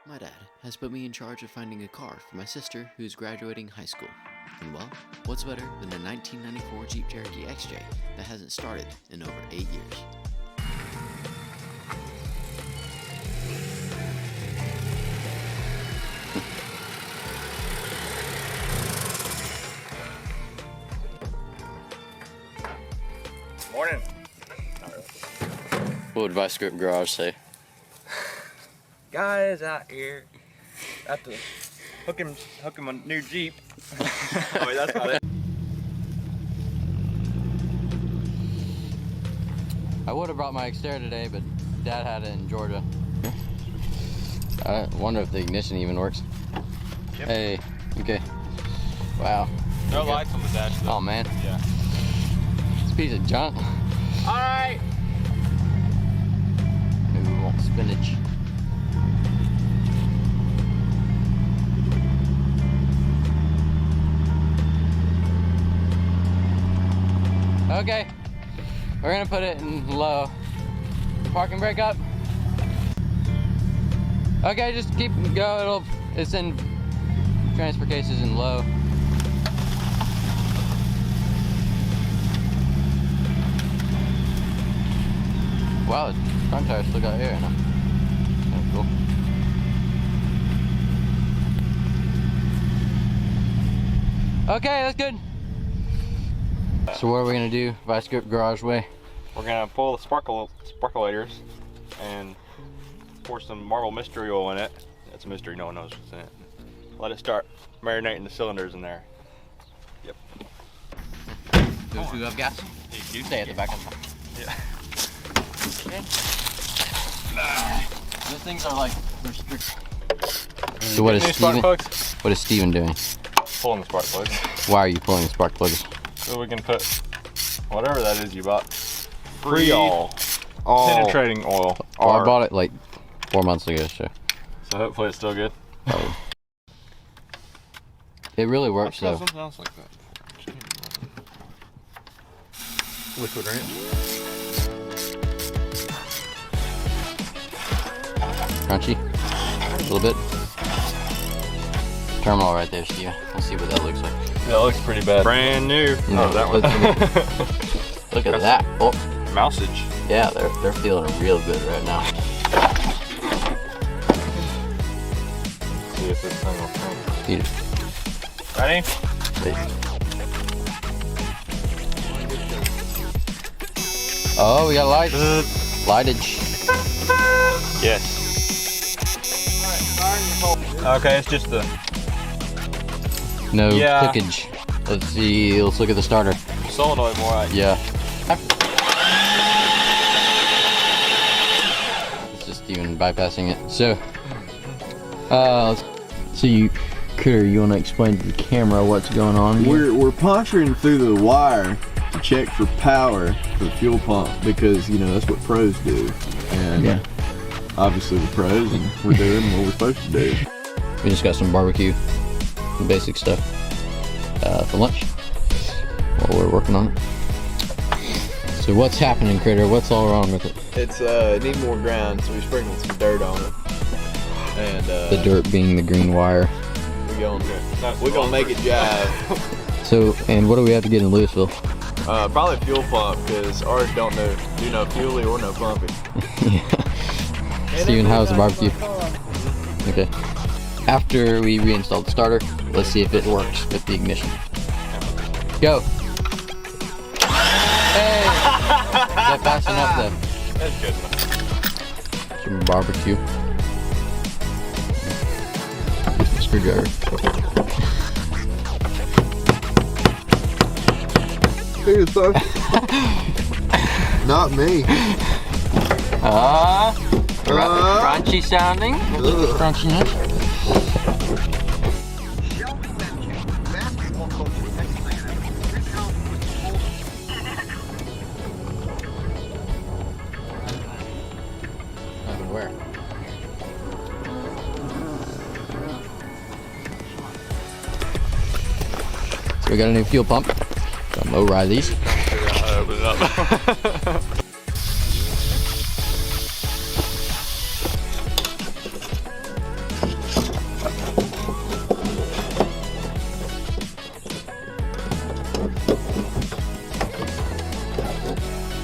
My dad has put me in charge of finding a car for my sister who is graduating high school. And well, what's better than the 1994 Jeep Cherokee XJ that hasn't started in over 8 years? Morning. What would Vice Grip Garage say? Guys out here at the hook him a new Jeep. Oh wait, that's not it. I would have brought my Xterra today, but Dad had it in Georgia. I wonder if the ignition even works. Yep. Hey, okay. Wow. No Okay. lights on the dash though. Oh man. Yeah. It's a piece of junk. Alright. Maybe we want spinach. Okay, we're gonna put it in low. Parking brake up. Okay, just keep go. It's in transfer cases in low. Wow, the front tire still got air in it. That's cool. Okay, that's good. So what are we gonna do, Vice Grip Garage way? We're gonna pull the sparkulators and pour some Marble Mystery Oil in it. It's a mystery, no one knows what's in it. Let it start marinating the cylinders in there. Yep. Those who have gas? You Stay at the back of the car. Yeah. Okay. Those things are like, they're strict. So what is Steven doing? Pulling the spark plugs. Why are you pulling the spark plugs? So we can put whatever that is you bought. Freol. Penetrating oil. Oh, I bought it like 4 months ago, so hopefully it's still good. It really works though. Something else like that. Liquid ranch. Crunchy. A little bit. Terminal right there, Steven. Let's see what that looks like. Yeah, it looks pretty bad. Brand new. No, that one. Look at that. Oh. Mousage. Yeah, they're feeling real good right now. See if this thing will turn. Eat it. Ready? Oh, we got lights. Lightage. Yes. Okay, it's just the No clickage. Let's see. Let's look at the starter. solenoid more like. Yeah. It's just even bypassing it. So, Critter, you want to explain to the camera what's going on? We're puncturing through the wire to check for power for the fuel pump because that's what pros do, and obviously we're pros and we're doing what we're supposed to do. We just got some barbecue, some basic stuff for lunch while we're working on it. So what's happening, Critter? What's all wrong with it? It's need more ground, so we sprinkled some dirt on it, and The dirt being the green wire. we're gonna make it jive. So, and what do we have to get in Louisville? Probably fuel pump because ours do no fueling or no pumping. Steven, how's the barbecue? Okay. After we reinstall the starter, let's see if it works with the ignition. Go! Hey! Is that fast enough though? That's good. Some barbecue. Screwdriver. Not me. Crunchy sounding. Crunchiness. Where? So we got a new fuel pump. Got low ride these. Open it up.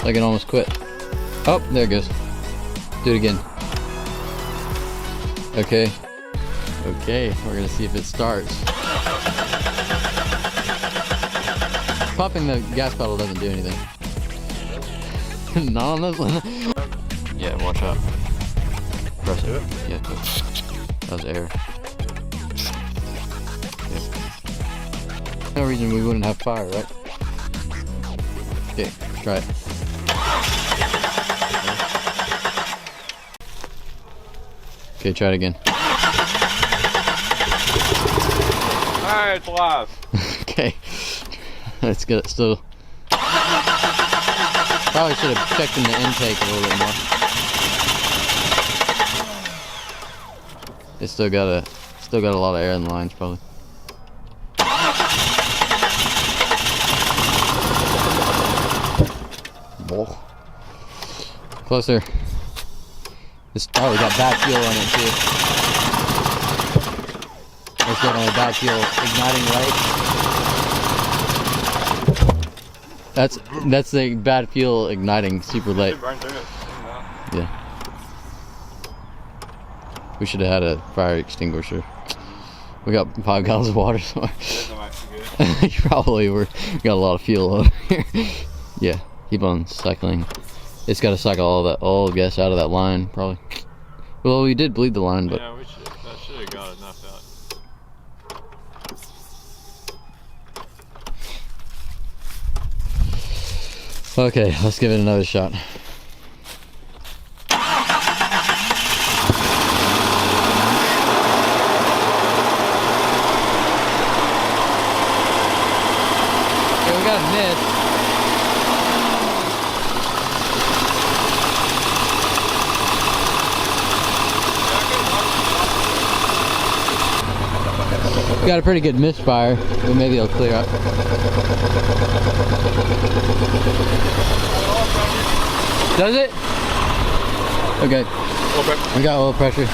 Like it almost quit. Oh, there it goes. Do it again. Okay. Okay, we're gonna see if it starts. Pumping the gas pedal doesn't do anything. Not on this one. Yeah, watch out. Press it. Yeah, that was air. Okay. No reason we wouldn't have fire, right? Okay, try it. Okay, try it again. Alright, it's alive. Okay. Let's get it still. Probably should have checked in the intake a little bit more. It's still got a lot of air in the lines probably. Whoa. Closer. This we got bad fuel on it too. It's definitely bad fuel igniting right. That's the bad fuel igniting super late. Yeah. We should have had a fire extinguisher. We got 5 gallons of water somewhere. You probably got a lot of fuel over here. Yeah, keep on cycling. It's got to cycle all that old gas out of that line, probably. Well, we did bleed the line, but yeah, that should have got enough out. okay, let's give it another shot. Okay, we got a miss. We got a pretty good misfire, but maybe it'll clear up. Does it? Okay. We got oil pressure.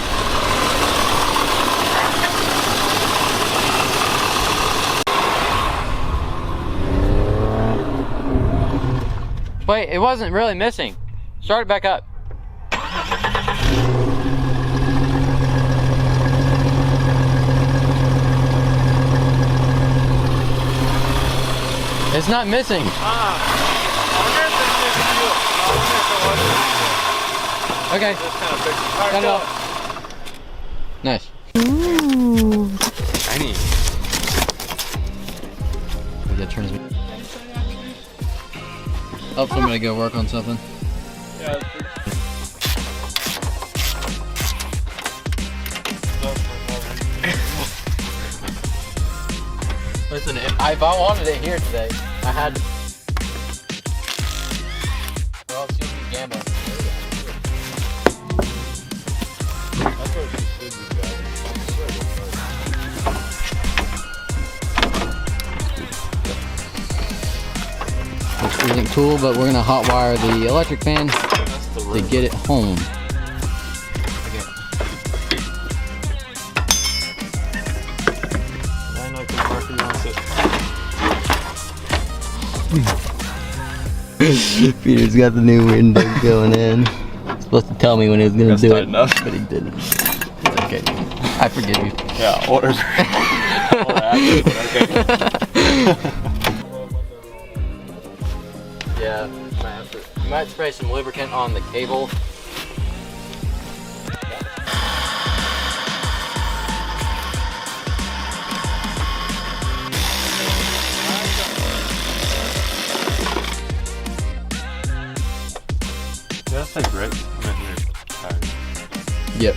Wait, it wasn't really missing. Start it back up. It's not missing. Okay. Cut it off. Nice. Ooh. Tiny. We got transmit. Oh, somebody go work on something. Yeah. Listen, if I wanted it here today, I had. Well, it's usually gambling. This isn't cool, but we're gonna hot wire the electric fan to get it home. Peter's got the new window going in. He's supposed to tell me when he was gonna do it, but he didn't. Okay, I forgive you. Yeah, orders. Yeah, you might spray some lubricant on the cable. That's like right. Yep.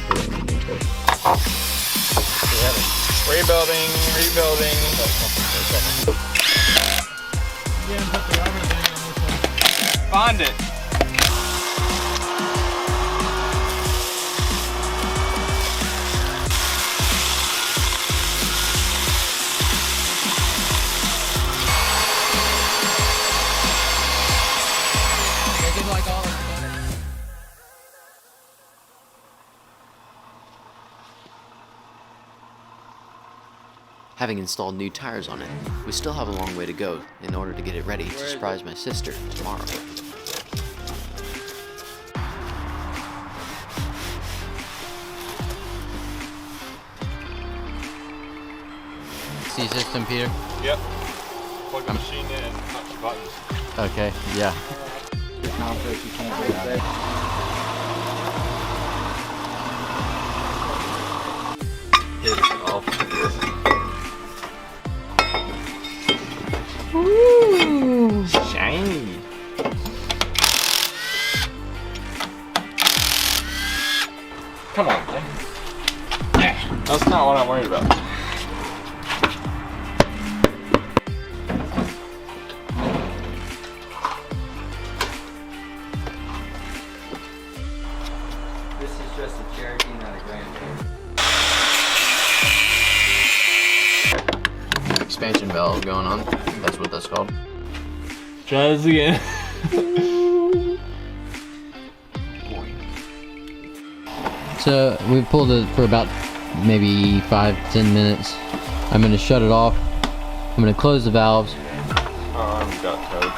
Rebuilding. Find it. Having installed new tires on it, we still have a long way to go in order to get it ready to surprise my sister tomorrow. AC system, Peter? Yep. Plug the machine in and touch the buttons. Okay, yeah. Hit it off here. Ooh, shiny. Come on, man. That's not what I'm worried about. This is just a Cherokee, not a Grand. Expansion valve going on. That's what that's called. Try this again. So we pulled it for about maybe 5-10 minutes. I'm gonna shut it off. I'm gonna close the valves. Oh, I've got code.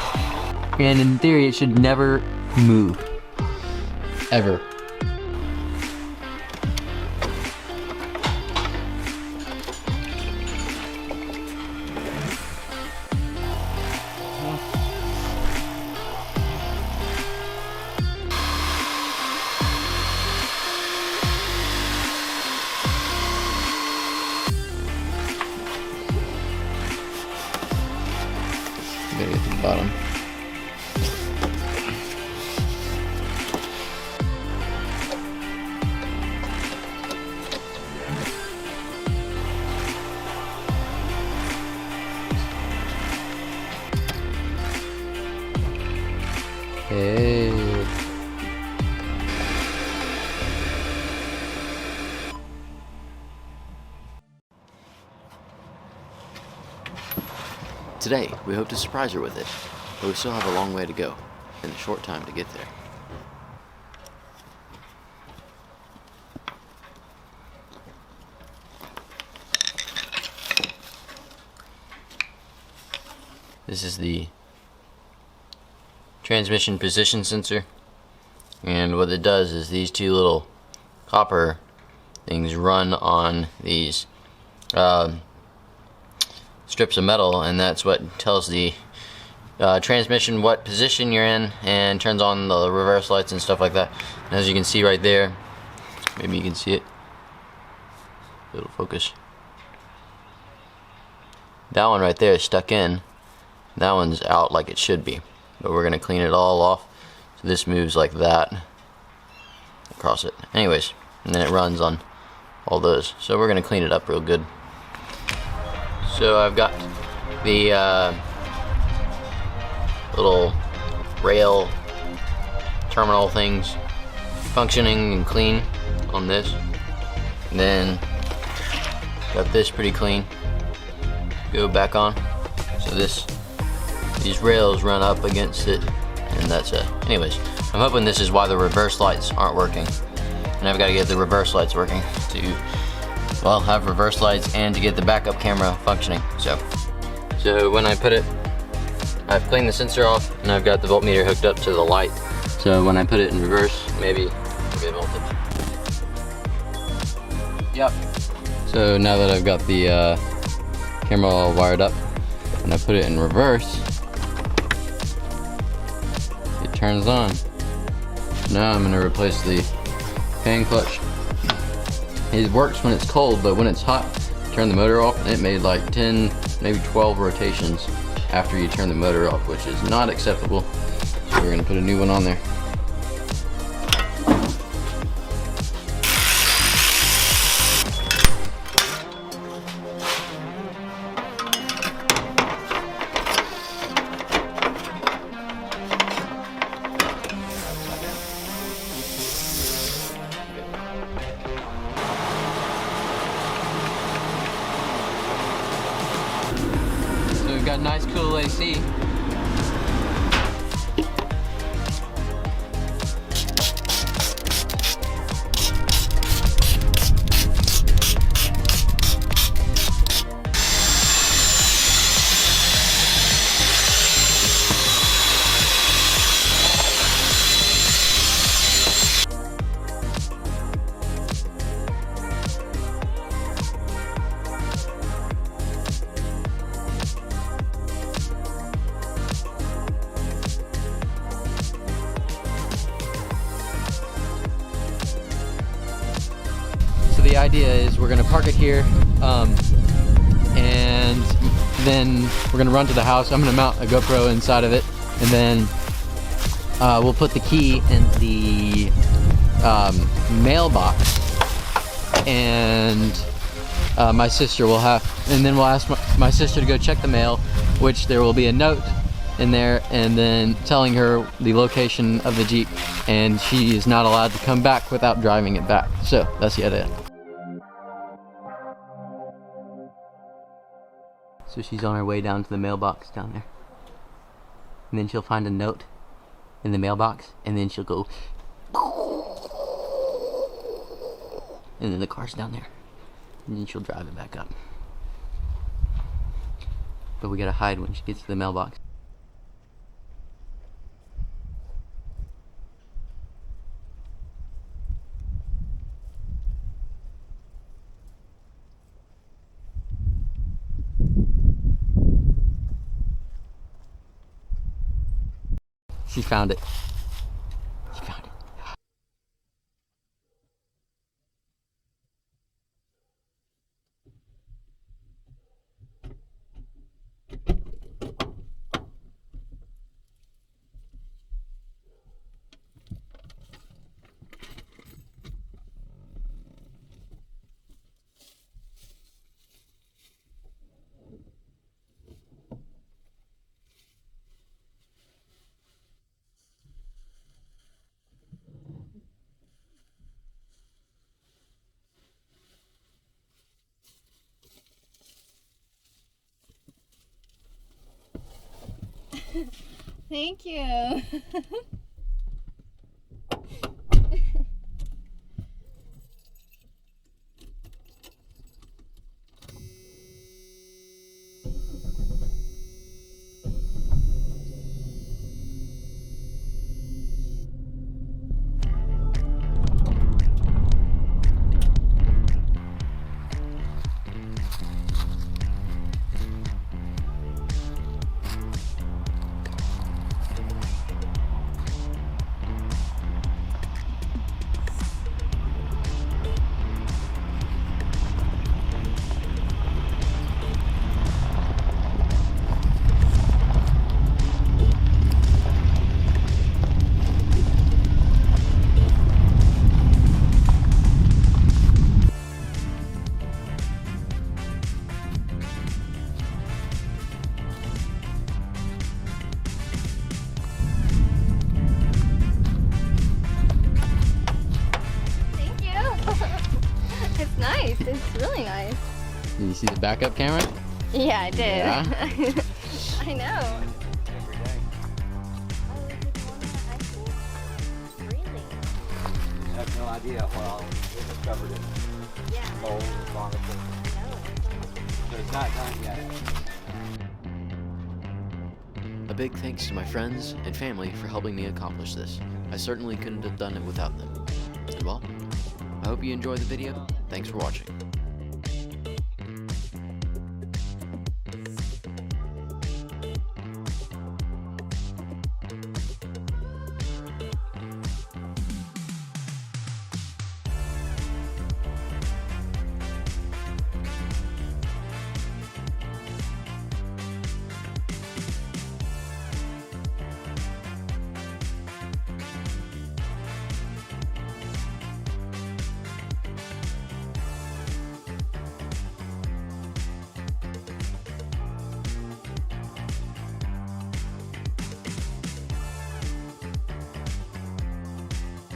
And in theory, it should never move. Ever. Gotta get to the bottom. Hey. Today, we hope to surprise her with it, but we still have a long way to go and a short time to get there. This is the transmission position sensor, and what it does is these two little copper things run on these strips of metal, and that's what tells the transmission what position you're in and turns on the reverse lights and stuff like that. And as you can see right there, maybe you can see it, it'll focus. That one right there is stuck in, that one's out like it should be, but we're gonna clean it all off so this moves like that across it. Anyways, and then it runs on all those, so we're gonna clean it up real good. So I've got the little rail terminal things functioning and clean on this. And then got this pretty clean. Go back on. So these rails run up against it, and that's it. Anyways, I'm hoping this is why the reverse lights aren't working. And I've got to get the reverse lights working to, well, have reverse lights and to get the backup camera functioning. So when I put it, I've cleaned the sensor off and I've got the voltmeter hooked up to the light. So when I put it in reverse, maybe the voltage. Yep. So now that I've got the camera all wired up, when I put it in reverse, it turns on. Now I'm going to replace the fan clutch. It works when it's cold, but when it's hot, turn the motor off, and it made like 10, maybe 12 rotations after you turn the motor off, which is not acceptable. So we're gonna put a new one on there. We've got nice cool AC. idea is we're gonna park it here, and then we're gonna run to the house. I'm gonna mount a GoPro inside of it, and then we'll put the key in the mailbox, and my sister will and then we'll ask my sister to go check the mail, which there will be a note in there, and then telling her the location of the Jeep, and she is not allowed to come back without driving it back. So that's the idea. So she's on her way down to the mailbox down there, and then she'll find a note in the mailbox, and then she'll go, and then the car's down there, and then she'll drive it back up. But we gotta hide when she gets to the mailbox. She found it. She found it. Thank you. It's nice. It's really nice. Did you see the backup camera? Yeah, I did. Yeah? I know. Every day. Really? I have no idea what we discovered it. Yeah. Gold and barnacle. So it's not done yet. A big thanks to my friends and family for helping me accomplish this. I certainly couldn't have done it without them. And well, I hope you enjoyed the video. Thanks for watching.